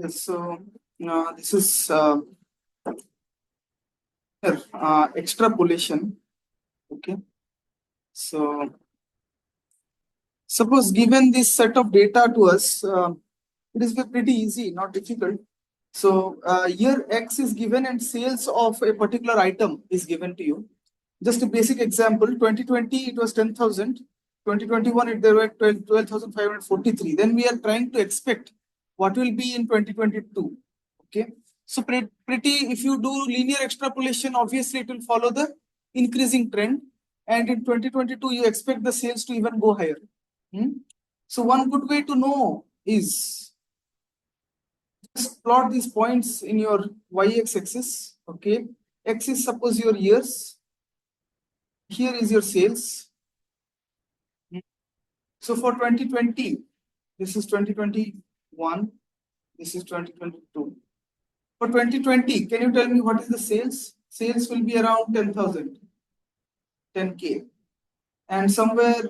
Yes, so this is extrapolation. Okay, so suppose given this set of data to us, it is pretty easy, not difficult. So here X is given and sales of a particular item is given to you. Just a basic example: 2020 it was 10,000. 2021 there were 12,543. Then we are trying to expect what will be in 2022. Okay, so pretty if you do linear extrapolation, obviously it will follow the increasing trend, and in 2022 you expect the sales to even go higher. So one good way to know is just plot these points in your y-x axis. Okay, x is suppose your years, here is your sales. So for 2020, this is 2021, this is 2022. For 2020, can you tell me what is the sales? Sales will be around 10,000, 10K. And somewhere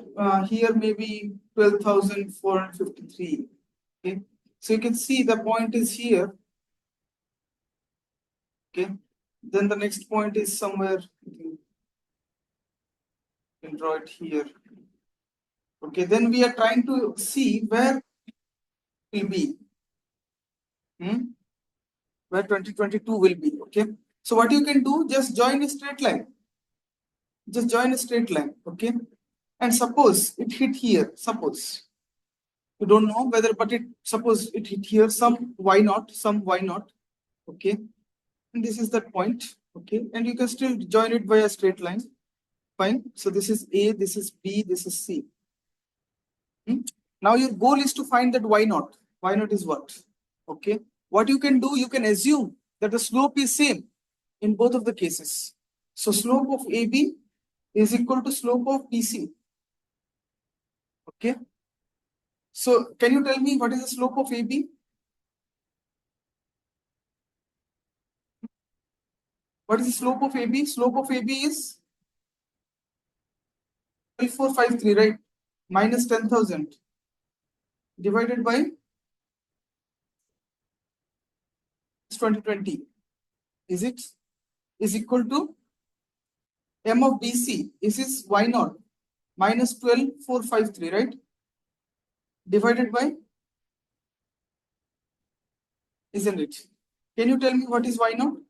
here maybe 12,453. Okay, so you can see the point is here. Okay, then the next point is somewhere, you can draw it here. Okay, then we are trying to see where will be, where 2022 will be. Okay, so what you can do, just join a straight line. Just join a straight line. Okay, and suppose it hit here. Suppose you don't know whether, but it suppose it hit here. Some why not? Some why not? Okay, and this is that point. Okay, and you can still join it by a straight line. Fine. So this is A, this is B, this is C. Now your goal is to find that why not. Why not is what? Okay. What you can do, you can assume that the slope is same in both of the cases. So slope of AB is equal to slope of BC. Okay. So can you tell me what is the slope of AB? What is the slope of AB? Slope of AB is 12453, right? Minus 10,000 divided by 2020. Is it is equal to M of BC? Is why not? Minus 12,453, right? Divided by, isn't it? Can you tell me what is y naught?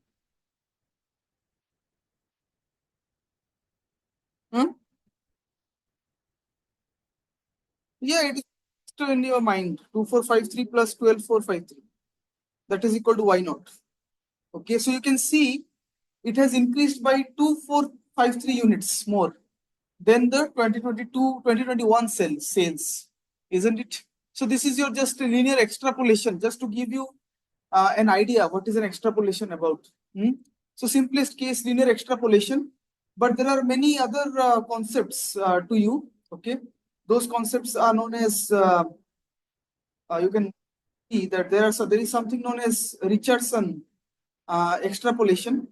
Yeah, it is still in your mind. 2453 plus 12453. That is equal to y naught. Okay, so you can see it has increased by 2453 units more than the 2021 sales, isn't it? So this is your just a linear extrapolation, just to give you an idea what is an extrapolation about. So simplest case linear extrapolation, but there are many other concepts to you. Okay, those concepts are known as you can see that there is something known as Richardson extrapolation.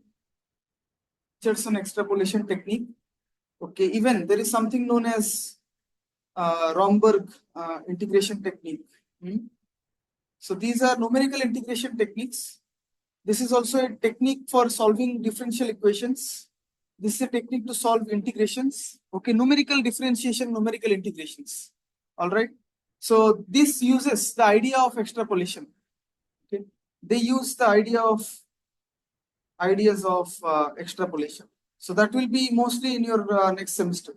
Richardson extrapolation technique. Okay, even there is something known as Romberg integration technique. So these are numerical integration techniques. This is also a technique for solving differential equations. This is a technique to solve integrations. Okay, numerical differentiation, numerical integrations. All right. So this uses the idea of extrapolation. Okay, they use the ideas of extrapolation. So that will be mostly in your next semester.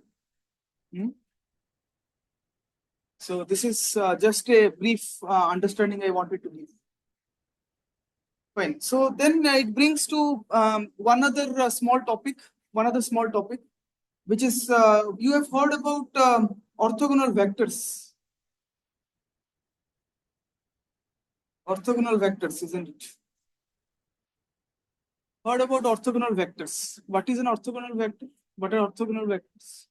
So this is just a brief understanding I wanted to give. Fine. So then it brings to one other small topic, which is you have heard about orthogonal vectors. Orthogonal vectors, isn't it? Heard about orthogonal vectors. What is an orthogonal vector? What are orthogonal vectors?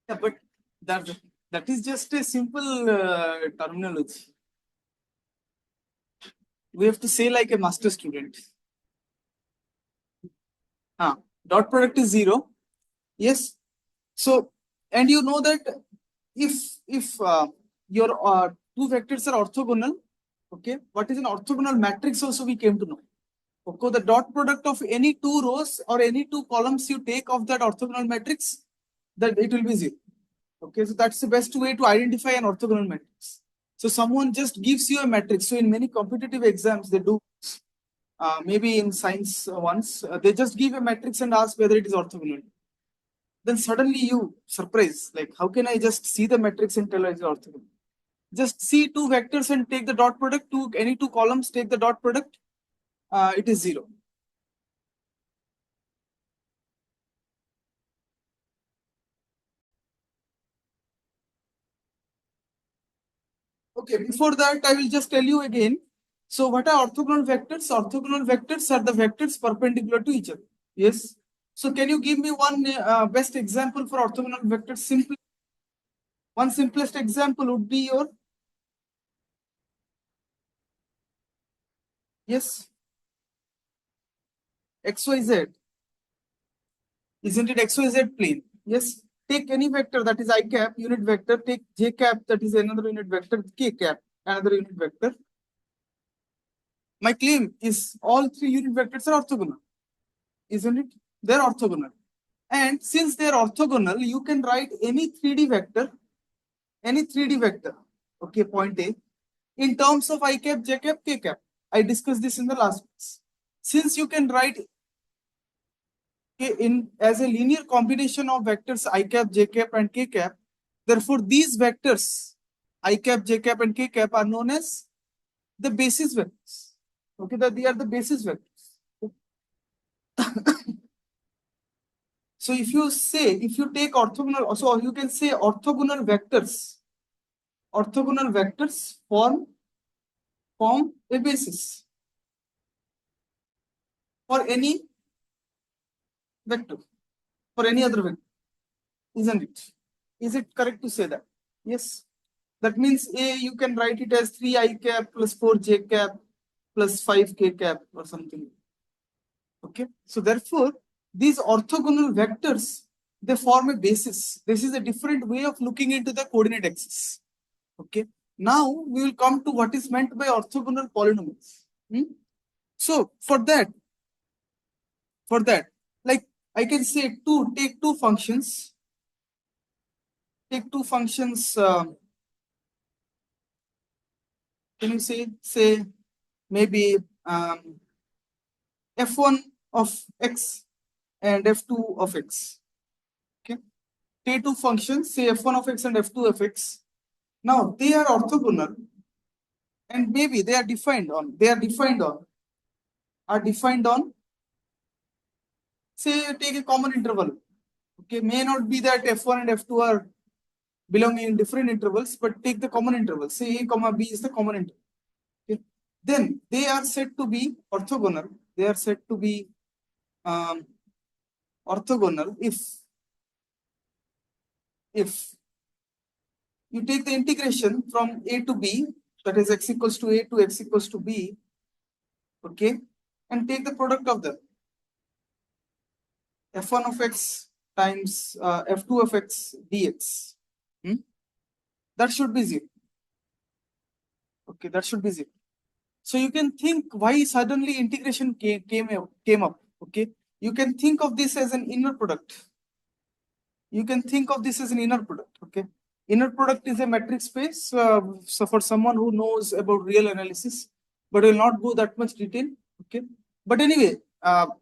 Yeah, but that is just a simple terminology. We have to say like a master student. Dot product is 0. Yes. So, and you know that if your two vectors are orthogonal, okay, what is an orthogonal matrix also we came to know. Okay, the dot product of any two rows or any two columns you take of that orthogonal matrix, that it will be zero. Okay, so that's the best way to identify an orthogonal matrix. So someone just gives you a matrix. So in many competitive exams, they do, maybe in science ones, they just give a matrix and ask whether it is orthogonal. Then suddenly you surprise, like how can I just see the matrix and tell it is orthogonal? Just see two vectors and take the dot product, to any two columns, take the dot product, it is zero. Okay, before that, I will just tell you again. So what are orthogonal vectors? Orthogonal vectors are the vectors perpendicular to each other. Yes. So can you give me one best example for orthogonal vectors? Simply, one simplest example would be your, yes, XYZ. Isn't it XYZ plane? Yes. Take any vector that is I cap, unit vector. Take J cap, that is another unit vector. K cap, another unit vector. My claim is all three unit vectors are orthogonal. Isn't it? They're orthogonal. And since they're orthogonal, you can write any 3D vector, okay, point A, in terms of I cap, J cap, K cap. I discussed this in the last class. Since you can write in as a linear combination of vectors I cap, J cap, and K cap, therefore these vectors I cap, J cap, and K cap are known as the basis vectors. Okay, that they are the basis vectors. So if you take orthogonal, so you can say orthogonal vectors form a basis for any vector, for any other vector, isn't it? Is it correct to say that? Yes. That means A, you can write it as 3 I cap plus 4 J cap plus 5 K cap or something. Okay. So therefore, these orthogonal vectors, they form a basis. This is a different way of looking into the coordinate axis. Okay. Now we will come to what is meant by orthogonal polynomials. So for that, like I can say take two functions. Take two functions. Can you say maybe f1 of x and f2 of x? Okay. Take two functions, say f1 of x and f2 of x. Now they are orthogonal, and maybe they are defined on. Say take a common interval. Okay, may not be that f1 and f2 are belonging in different intervals, but take the common interval. Say a comma b is the common interval. Okay. Then they are said to be orthogonal. They are said to be orthogonal if you take the integration from a to b, that is x equals to a to x equals to b, okay, and take the product of them. f1 of x times f2 of x dx. That should be 0. Okay, that should be 0. So you can think why suddenly integration came up. Okay, you can think of this as an inner product. Okay, inner product is a metric space. So for someone who knows about real analysis, but will not go that much detail. Okay, but anyway,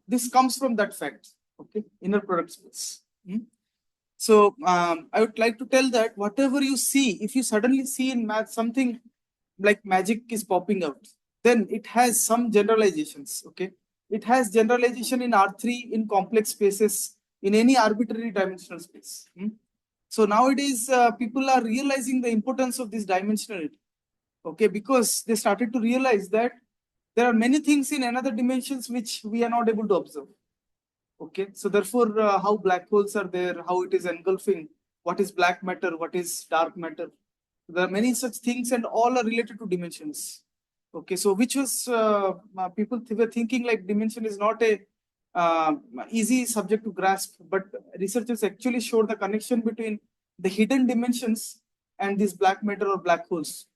this comes from that fact. Okay, inner product space. So I would like to tell that whatever you see, if you suddenly see in math something like magic is popping out, then it has some generalizations. Okay, it has generalization in R3 in complex spaces in any arbitrary dimensional space. So nowadays people are realizing the importance of this dimensionality. Okay, because they started to realize that there are many things in another dimensions which we are not able to observe. Okay, so therefore, how black holes are there, how it is engulfing, what is black matter, what is dark matter. There are many such things, and all are related to dimensions. Okay, so which was people were thinking like dimension is not a easy subject to grasp, but researchers actually showed the connection between the hidden dimensions and these black matter or black holes.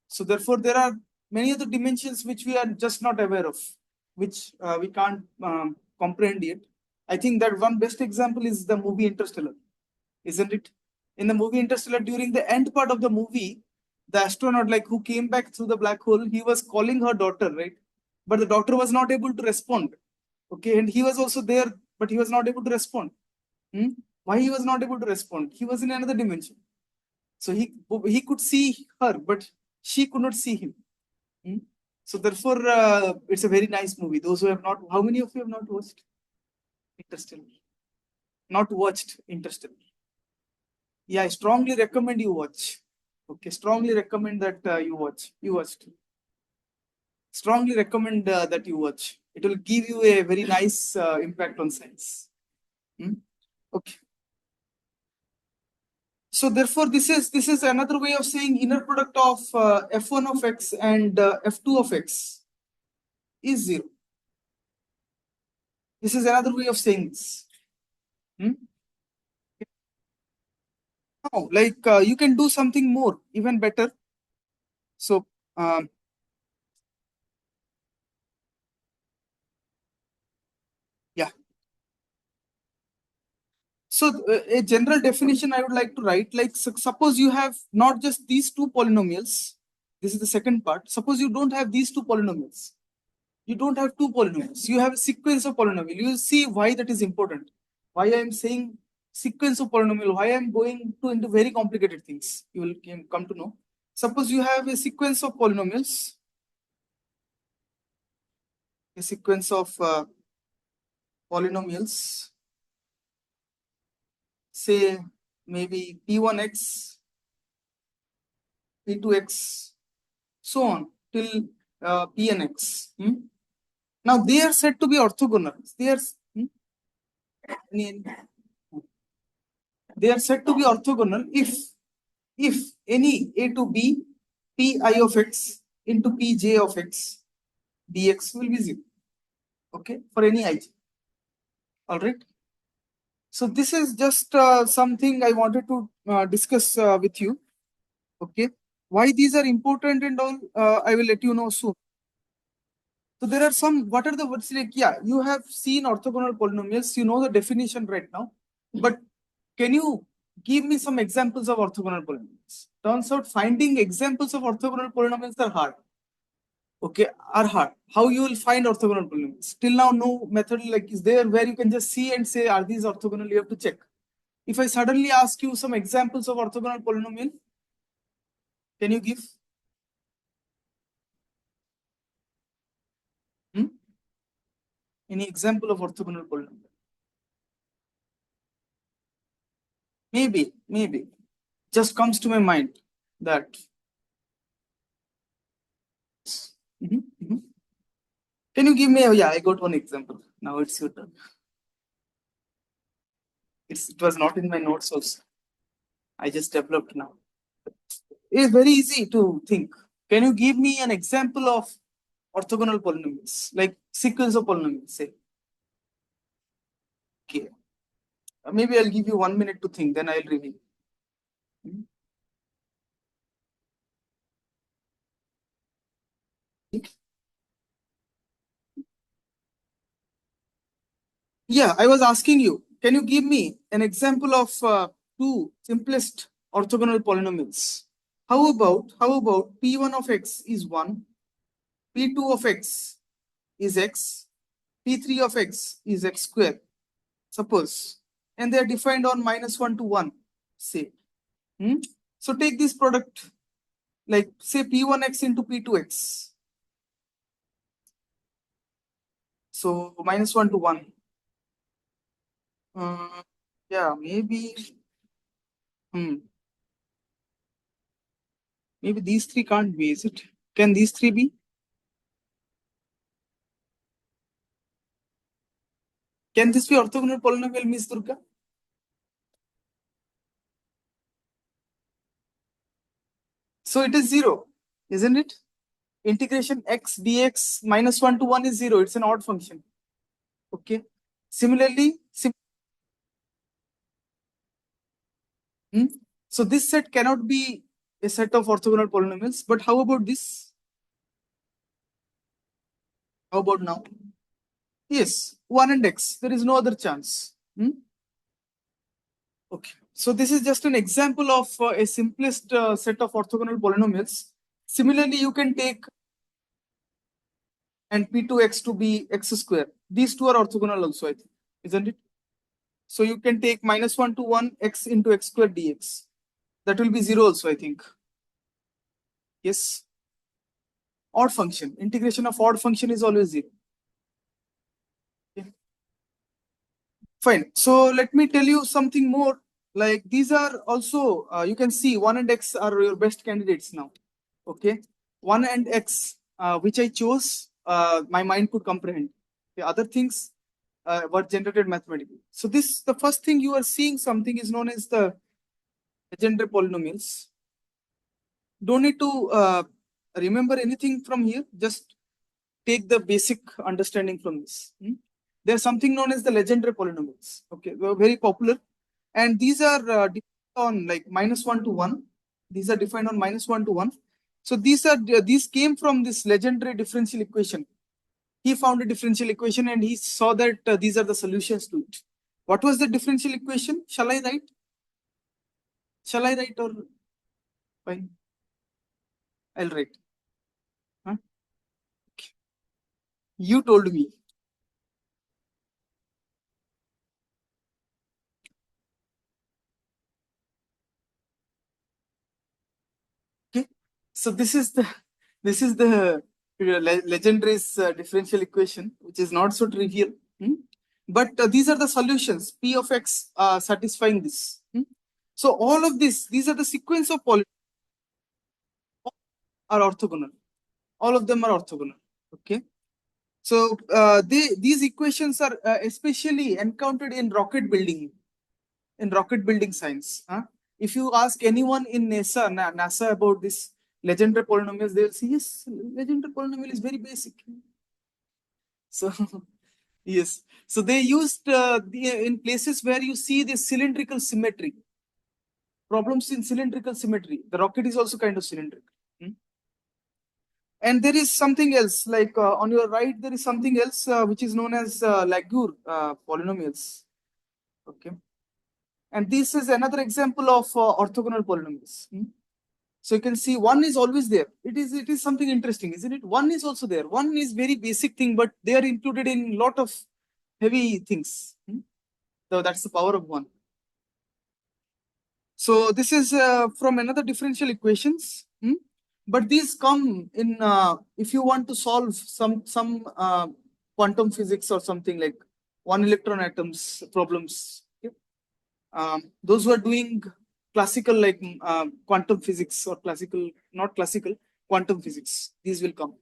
So therefore, there are many other dimensions which we are just not aware of, which we can't comprehend yet. I think that one best example is the movie Interstellar, isn't it? In the movie Interstellar, during the end part of the movie, the astronaut, like who came back through the black hole, he was calling her daughter, right? But the daughter was not able to respond. Okay, and he was also there, but he was not able to respond. Why he was not able to respond? He was in another dimension. So he could see her, but she could not see him. So therefore, it's a very nice movie. Those who have not, how many of you have not watched Interstellar? Not watched Interstellar? Yeah, I strongly recommend you watch. Okay, strongly recommend that you watch. You watched. Strongly recommend that you watch. It will give you a very nice impact on science. Okay. So therefore, this is another way of saying inner product of f1 of x and f2 of x is 0. This is another way of saying this. Now, like you can do something more, even better. So, yeah. So a general definition I would like to write, like suppose you have not just these two polynomials. This is the second part. Suppose you don't have these two polynomials. You don't have two polynomials. You have a sequence of polynomial. You will see why that is important. Why I am saying sequence of polynomial. Why I am going into very complicated things. You will come to know. Suppose you have a sequence of polynomials. A sequence of polynomials. Say maybe p1x, p2x, so on till pnx. Now they are said to be orthogonal. They are said to be orthogonal if any a to b pi of x into pj of x dx will be 0. Okay, for any ij. All right. So this is just something I wanted to discuss with you. Okay, why these are important and all, I will let you know soon. So there are some, what are the words like, yeah, you have seen orthogonal polynomials, you know the definition right now, but can you give me some examples of orthogonal polynomials? Turns out finding examples of orthogonal polynomials are hard. Okay, are hard. How you will find orthogonal polynomials? Till now, no method like is there where you can just see and say, are these orthogonal? You have to check. If I suddenly ask you some examples of orthogonal polynomial, can you give? Any example of orthogonal polynomial? Maybe. Just comes to my mind that. Can you give me? Yeah, I got one example. Now it's your turn. It was not in my notes also. I just developed now. It's very easy to think. Can you give me an example of orthogonal polynomials, like sequence of polynomials? Say, okay. Maybe I'll give you 1 minute to think. Then I'll reveal. Yeah, I was asking you. Can you give me an example of two simplest orthogonal polynomials? How about p1 of x is 1, p2 of x is x, p3 of x is x square, suppose, and they are defined on -1 to 1, say. So take this product, like say p1x into p2x. So -1 to 1. Yeah, maybe. Maybe these three can't be, is it? Can these three be? Can this be orthogonal polynomial, Miss Durga? So it is 0, isn't it? Integration x dx -1 to 1 is 0. It's an odd function. Okay. Similarly, hmm, so this set cannot be a set of orthogonal polynomials. But how about this? How about now? Yes, 1 and x. There is no other chance. Hmm? Okay. So this is just an example of a simplest set of orthogonal polynomials. Similarly, you can take and p2x to be x square. These two are orthogonal also, I think, isn't it? So you can take -1 to 1 x into x square dx. That will be 0 also, I think. Yes. Odd function. Integration of odd function is always 0. Okay. Fine. So let me tell you something more. Like these are also, you can see 1 and x are your best candidates now. Okay. 1 and x, which I chose, my mind could comprehend. The other things were generated mathematically. So this, the first thing you are seeing something is known as the legendary polynomials. Don't need to remember anything from here. Just take the basic understanding from this. There's something known as the legendary polynomials. Okay, they are very popular, and these are defined on like -1 to 1. These are defined on -1 to 1. So these came from this legendary differential equation. He found a differential equation and he saw that these are the solutions to it. What was the differential equation? Shall I write? Shall I write or fine? I'll write. Huh? You told me. Okay. So this is the legendary differential equation, which is not so trivial. But these are the solutions. P of x satisfying this. So all of this, these are the sequence of polynomials are orthogonal. All of them are orthogonal. Okay. So these equations are especially encountered in rocket building science. If you ask anyone in NASA about this legendary polynomials, they will say, yes, legendary polynomial is very basic. So, yes. So they used in places where you see this cylindrical symmetry, problems in cylindrical symmetry. The rocket is also kind of cylindrical. And there is something else, like on your right, there is something else which is known as Laguerre polynomials. Okay. And this is another example of orthogonal polynomials. So you can see one is always there. It is something interesting, isn't it? One is also there. One is very basic thing, but they are included in lot of heavy things. So that's the power of one. So this is from another differential equations. But these come in if you want to solve some quantum physics or something like one electron atoms problems. Okay? Those who are doing classical like quantum physics or classical, not classical, quantum physics, these will come.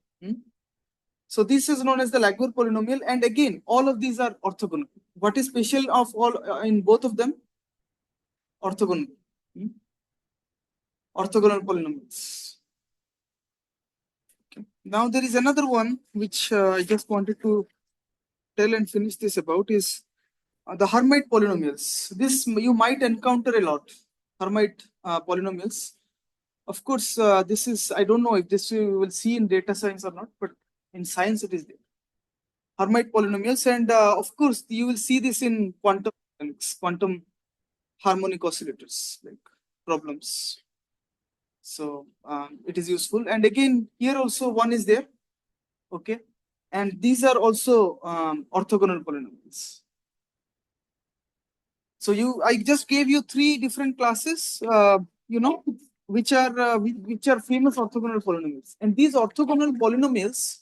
So this is known as the Laguerre polynomial, and again, all of these are orthogonal. What is special of all in both of them? Orthogonal. Orthogonal polynomials. Okay. Now there is another one which I just wanted to tell and finish this about is the Hermite polynomials. This you might encounter a lot. Hermite polynomials. Of course, this is, I don't know if this you will see in data science or not, but in science it is there. Hermite polynomials, and of course, you will see this in quantum mechanics, quantum harmonic oscillators, like problems. So it is useful. And again, here also one is there. Okay. And these are also orthogonal polynomials. So I just gave you three different classes, which are famous orthogonal polynomials. And these orthogonal polynomials,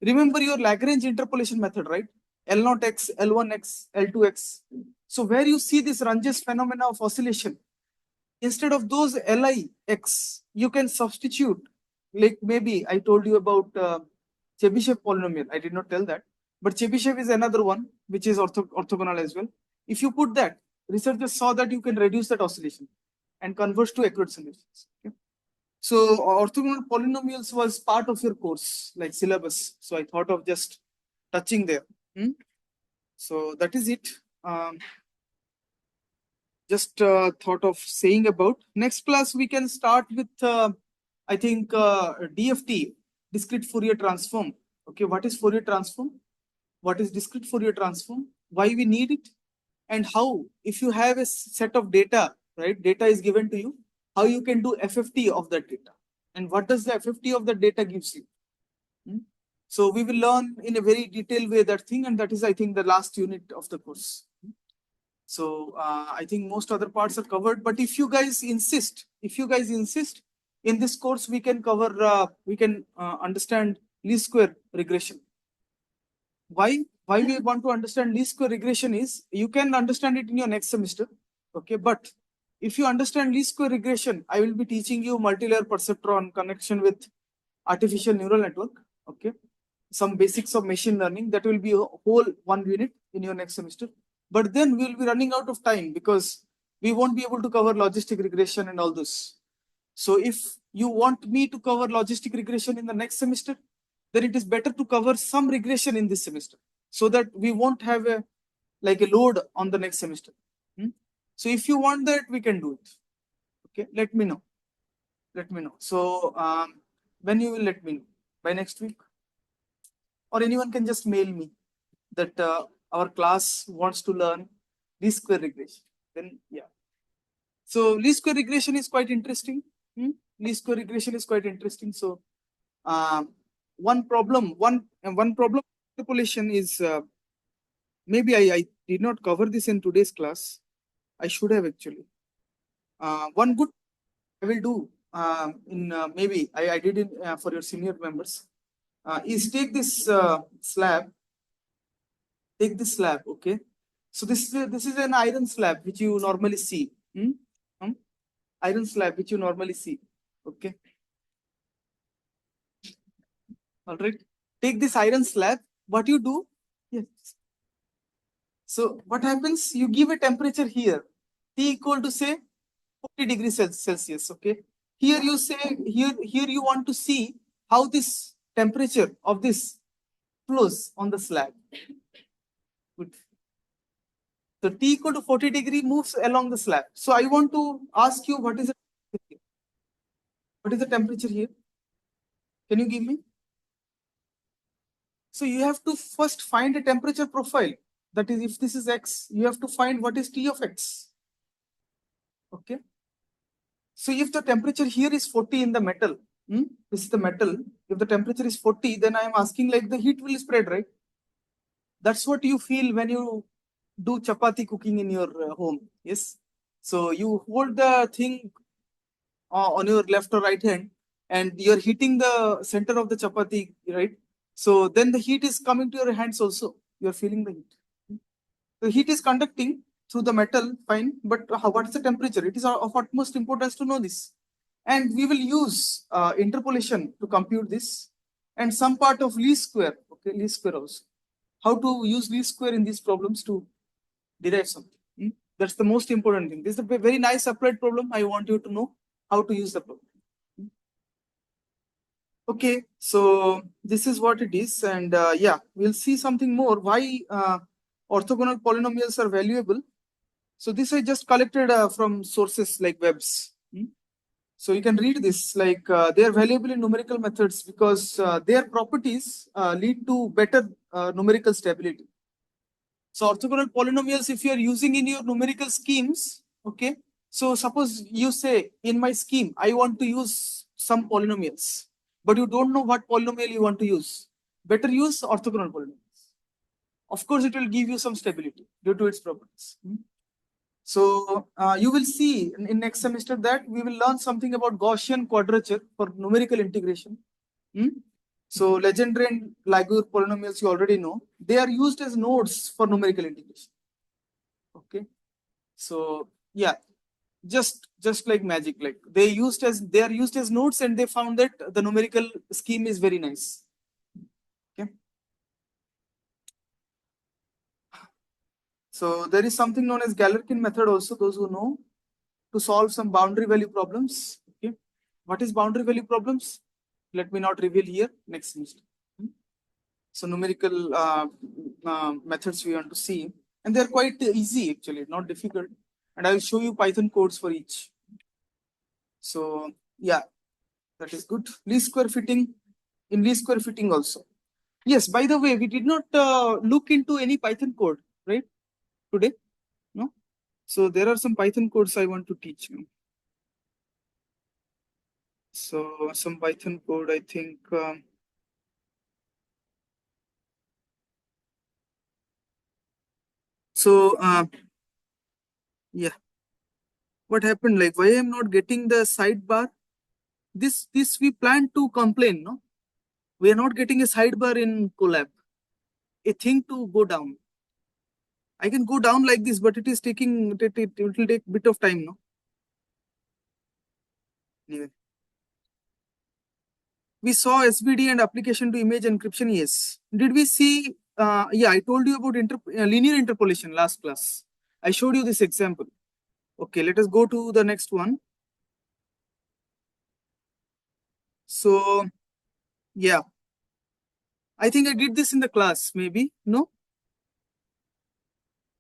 remember your Lagrange interpolation method, right? L0 x, L1 x, L2 x. So where you see this Runge's phenomena of oscillation, instead of those Li x, you can substitute. Like maybe I told you about Chebyshev polynomial. I did not tell that, but Chebyshev is another one which is orthogonal as well. If you put that, researchers saw that you can reduce that oscillation and converge to accurate solutions. Okay? So orthogonal polynomials was part of your course, like syllabus. So I thought of just touching there. So that is it. Just thought of saying about. Next class we can start with I think DFT, discrete Fourier transform. Okay, what is Fourier transform? What is discrete Fourier transform? Why we need it? And how, if you have a set of data, right? Data is given to you. How you can do FFT of that data, and what does the FFT of the data gives you? So we will learn in a very detailed way that thing, and that is, I think, the last unit of the course. So I think most other parts are covered. But if you guys insist, in this course we can cover, we can understand least square regression. Why we want to understand least square regression is you can understand it in your next semester. Okay, but if you understand least square regression, I will be teaching you multi-layer perceptron connection with artificial neural network. Okay, some basics of machine learning, that will be a whole one unit in your next semester. But then we'll be running out of time because we won't be able to cover logistic regression and all this. So if you want me to cover logistic regression in the next semester, then it is better to cover some regression in this semester so that we won't have a load on the next semester. So if you want that, we can do it. Okay, let me know. So when you will let me know? By next week? Or anyone can just mail me that our class wants to learn least square regression. Then yeah. So least square regression is quite interesting. Least square regression is quite interesting. So one problem interpolation is maybe I did not cover this in today's class. I should have actually. One good I will do in maybe I did it for your senior members is take this slab. Take this slab, okay? So this is an iron slab which you normally see. Iron slab which you normally see. Okay. All right. Take this iron slab. What you do? Yes. So what happens? You give a temperature here. T equal to say 40 degrees Celsius. Okay. Here you say here you want to see how this temperature of this flows on the slab. Good. So T equal to 40 degree moves along the slab. So I want to ask you what is the temperature here? Can you give me? So you have to first find a temperature profile. That is, if this is X, you have to find what is T of X. Okay. So if the temperature here is 40 in the metal, this is the metal. If the temperature is 40, then I am asking like the heat will spread, right? That's what you feel when you do chapati cooking in your home. Yes. So you hold the thing on your left or right hand, and you're heating the center of the chapati, right? So then the heat is coming to your hands also. You're feeling the heat. The heat is conducting through the metal, fine, but what is the temperature? It is of utmost importance to know this. And we will use interpolation to compute this, and some part of least square, okay, least square also. How to use least square in these problems to derive something. That's the most important thing. This is a very nice applied problem. I want you to know how to use the problem. Okay, so this is what it is, and yeah, we'll see something more. Why orthogonal polynomials are valuable. So this I just collected from sources like webs. So you can read this, like they are valuable in numerical methods because their properties lead to better numerical stability. So orthogonal polynomials, if you are using in your numerical schemes, okay. So suppose you say in my scheme, I want to use some polynomials, but you don't know what polynomial you want to use. Better use orthogonal polynomials. Of course, it will give you some stability due to its properties. So you will see in next semester that we will learn something about Gaussian quadrature for numerical integration. So Legendre and Laguerre polynomials you already know. They are used as nodes for numerical integration. Okay. So yeah, just like magic, like they are used as nodes, and they found that the numerical scheme is very nice. Okay. So there is something known as Galerkin method also, those who know, to solve some boundary value problems. Okay. What is boundary value problems? Let me not reveal here, next semester. So numerical methods we want to see, and they're quite easy actually, not difficult. And I'll show you Python codes for each. So yeah, that is good. Least square fitting, in least square fitting also. Yes, by the way, we did not look into any Python code, right? Today, no? So there are some Python codes I want to teach you. So some Python code, I think. Yeah, what happened? Like, why I'm not getting the sidebar? This we plan to complain, no? We are not getting a sidebar in Colab. A thing to go down. I can go down like this, but it is taking it will take a bit of time, no? Anyway. We saw SVD and application to image encryption, yes. Did we see, yeah, I told you about linear interpolation last class. I showed you this example. Okay, let us go to the next one. So, yeah, I think I did this in the class, maybe, no?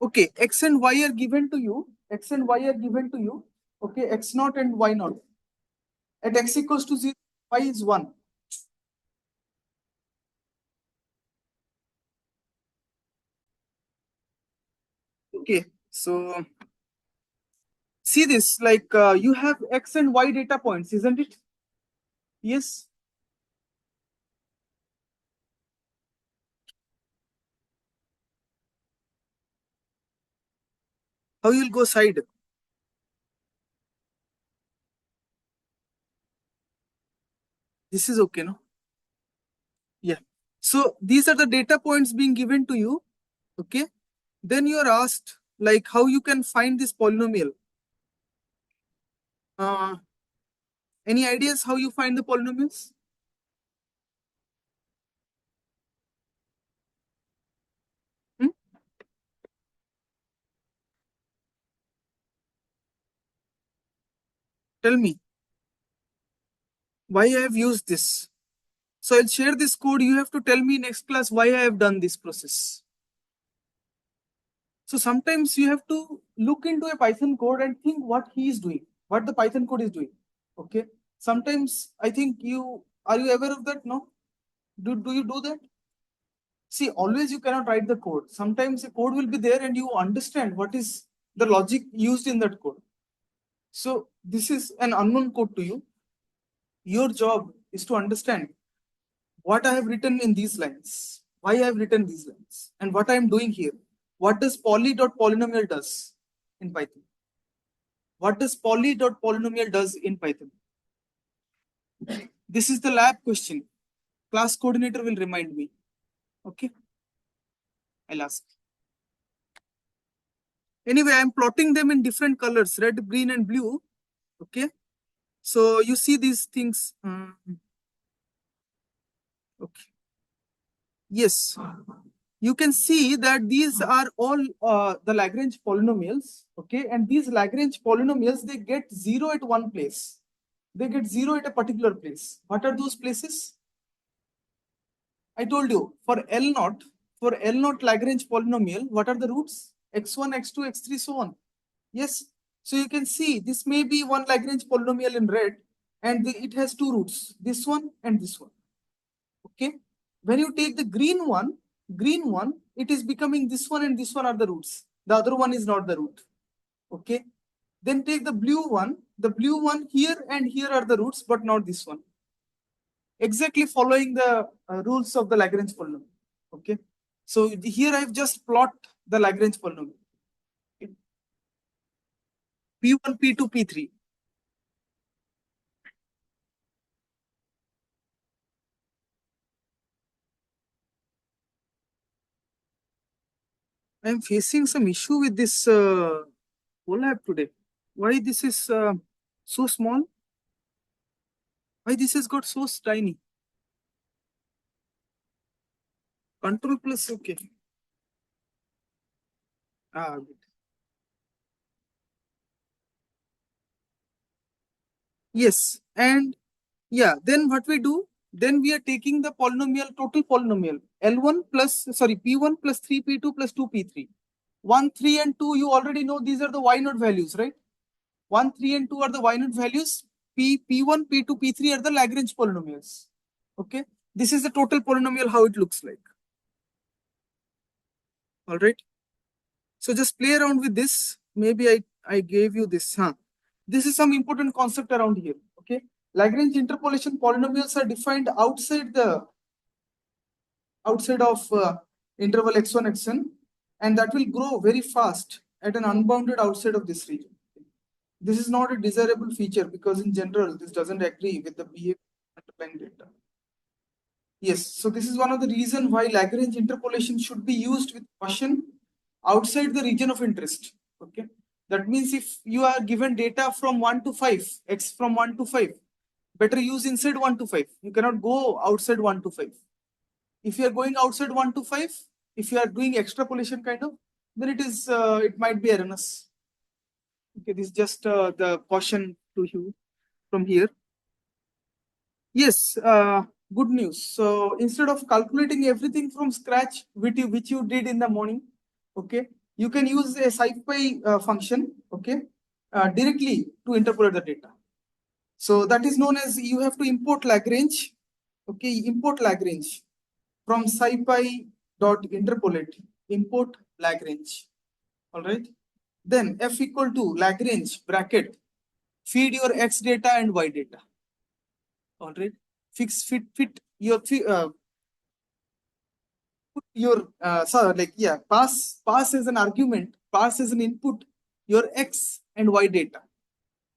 Okay, X and Y are given to you. X and Y are given to you. Okay, X naught and Y naught. At X equals to 0, Y is 1. Okay, so see this, like you have X and Y data points, isn't it? Yes. How you'll go side? This is okay, no? Yeah. So these are the data points being given to you. Okay. Then you are asked like how you can find this polynomial. Uh, any ideas how you find the polynomials? Hmm? Tell me why I have used this. So I'll share this code. You have to tell me next class why I have done this process. So sometimes you have to look into a Python code and think what he is doing, what the Python code is doing. Okay. Sometimes I think you are you aware of that? No? Do you do that? See, always you cannot write the code. Sometimes the code will be there and you understand what is the logic used in that code. So this is an unknown code to you. Your job is to understand what I have written in these lines, why I have written these lines, and what I am doing here. What does poly.polynomial does in Python? What does poly.polynomial does in Python? This is the lab question. Class coordinator will remind me. Okay, I'll ask. Anyway, I'm plotting them in different colors, red, green, and blue. Okay, so you see these things. Okay, yes, you can see that these are all the Lagrange polynomials. Okay, and these Lagrange polynomials they get zero at one place. They get zero at a particular place. What are those places? I told you for L naught Lagrange polynomial, what are the roots? X1, X2, X3, so on. Yes. So you can see this may be one Lagrange polynomial in red, and it has two roots, this one and this one. Okay. When you take the green one, it is becoming this one and this one are the roots. The other one is not the root. Okay. Then take the blue one. The blue one here and here are the roots, but not this one. Exactly following the rules of the Lagrange polynomial. Okay. So here I've just plot the Lagrange polynomial. P1, P2, P3. I'm facing some issue with this Colab today. Why this is so small? Why this has got so tiny? Control plus, okay. Good. Yes, and yeah, then what we do? then we are taking the polynomial, total polynomial, L1 plus, sorry, P1 plus 3P2 plus 2P3. 1, 3 and 2, you already know these are the y0 values, right? 1, 3 and 2 are the y0 values. P1, P2, P3 are the Lagrange polynomials. Okay. This is the total polynomial, how it looks like. All right. So just play around with this. Maybe I gave you this. This is some important concept around here. Okay. Lagrange interpolation polynomials are defined outside of interval x1, xn, and that will grow very fast at an unbounded outside of this region. This is not a desirable feature because in general, this doesn't agree with the behavior of underlying data. Yes, so this is one of the reasons why Lagrange interpolation should be used with caution outside the region of interest. Okay, that means if you are given data from 1 to 5, x from 1 to 5, better use inside 1 to 5. You cannot go outside 1 to 5. If you are going outside 1 to 5, if you are doing extrapolation kind of, then it might be erroneous. Okay, this is just the caution to you from here. Yes, good news. So instead of calculating everything from scratch, which you did in the morning, okay, you can use a SciPy function, okay, directly to interpolate the data. So that is known as, you have to import Lagrange, okay, import Lagrange from SciPy.interpolate, import Lagrange, all right. Then F equal to Lagrange bracket, feed your X data and Y data, all right. Fit your put your pass as an argument, pass as an input your X and Y data,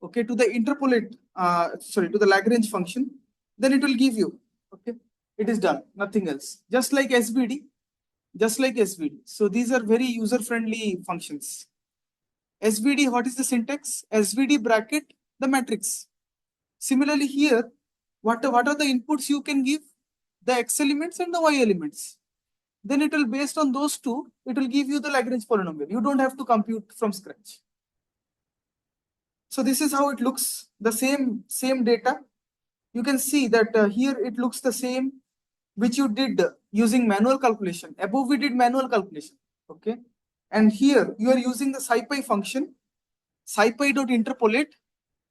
okay, to the interpolate, to the Lagrange function, then it will give you, okay, it is done, nothing else. Just like SVD, So these are very user-friendly functions. SVD, what is the syntax? SVD bracket, the matrix. Similarly here, what are the inputs you can give? The X elements and the Y elements. Then it will, based on those two, it will give you the Lagrange polynomial. You don't have to compute from scratch. So this is how it looks, the same data. You can see that here it looks the same, which you did using manual calculation. Above we did manual calculation, okay? And here you are using the SciPy function, SciPy.interpolate,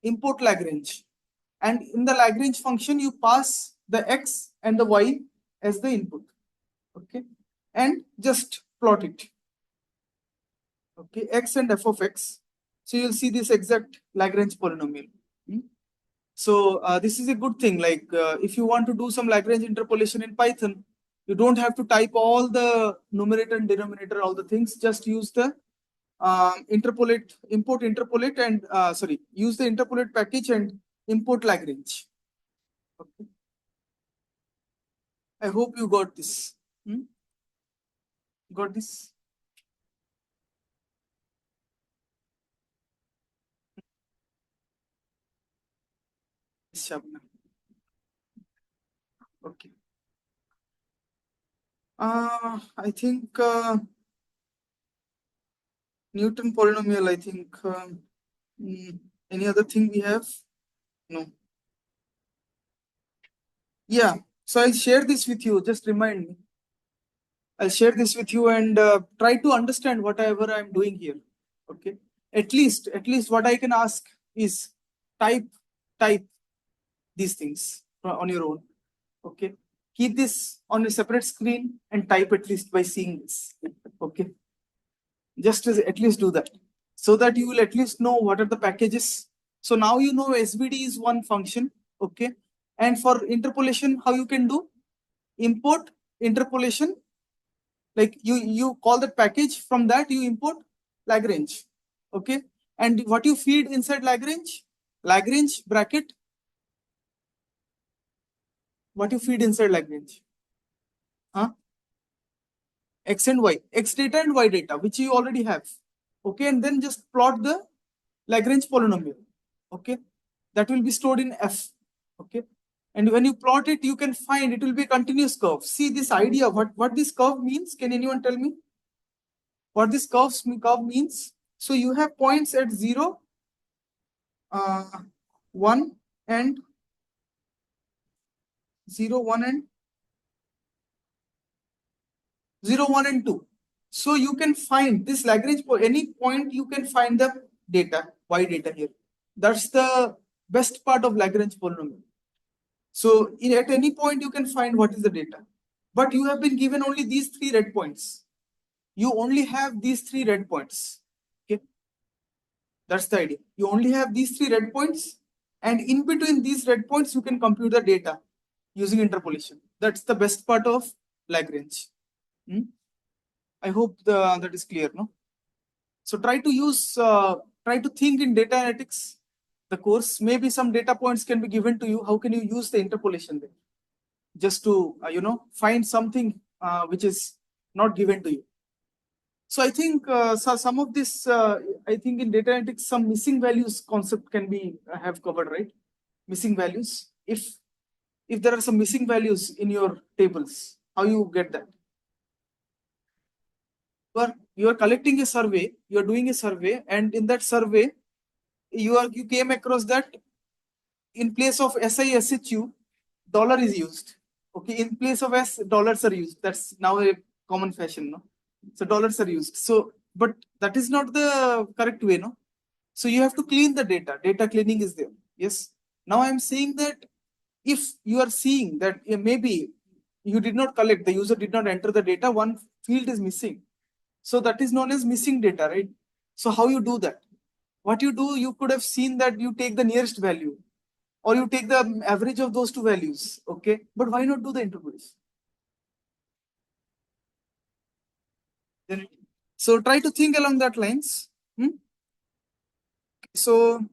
import Lagrange. And in the Lagrange function, you pass the X and the Y as the input, okay? And just plot it, okay? X and f of X. So you'll see this exact Lagrange polynomial. So this is a good thing. Like if you want to do some Lagrange interpolation in Python, you don't have to type all the numerator and denominator, all the things. Just use the import interpolate, and use the interpolate package and import Lagrange. Okay. I hope you got this. Got this? Shabna. Okay. I think Newton polynomial, I think. Any other thing we have? No. Yeah. So I'll share this with you. Just remind me. I'll share this with you and try to understand whatever I'm doing here. Okay. At least what I can ask is type these things on your own. Okay. Keep this on a separate screen and type at least by seeing this. Okay. Just at least do that, so that you will at least know what are the packages. So now you know SVD is one function. Okay. And for interpolation, how you can do? Import interpolation. Like you call that package, from that you import Lagrange. Okay. And what you feed inside Lagrange bracket, what you feed inside Lagrange? X and Y, X data and Y data, which you already have. Okay. And then just plot the Lagrange polynomial. Okay. That will be stored in F. Okay. And when you plot it, you can find it will be a continuous curve. See this idea, what this curve means? Can anyone tell me what this curve means? So you have points at 0, 1 and 0, 1 and 0, 1 and 2. So you can find this Lagrange for any point you can find the data, y data here. That's the best part of Lagrange polynomial. So at any point you can find what is the data. But you have been given only these 3 red points. You only have these 3 red points. Okay. That's the idea. You only have these 3 red points, and in between these red points, you can compute the data using interpolation. That's the best part of Lagrange. I hope that is clear, no? So try to think in data analytics, the course. Maybe some data points can be given to you. How can you use the interpolation there? Just to, find something which is not given to you. So I think some of this, I think in data analytics, some missing values concept can be have covered, right? Missing values. If there are some missing values in your tables, how you get that? You are collecting a survey, you are doing a survey, and in that survey, you came across that in place of SISHU, dollar is used. Okay, in place of S, dollars are used. That's now a common fashion, no? So dollars are used. So, but that is not the correct way, no? So you have to clean the data. Data cleaning is there. Yes. Now I'm saying that if you are seeing that maybe you did not collect, the user did not enter the data, one field is missing. So that is known as missing data, right? So how you do that? What you do, you could have seen that you take the nearest value or you take the average of those two values. Okay. But why not do the interpolation? So try to think along that lines. So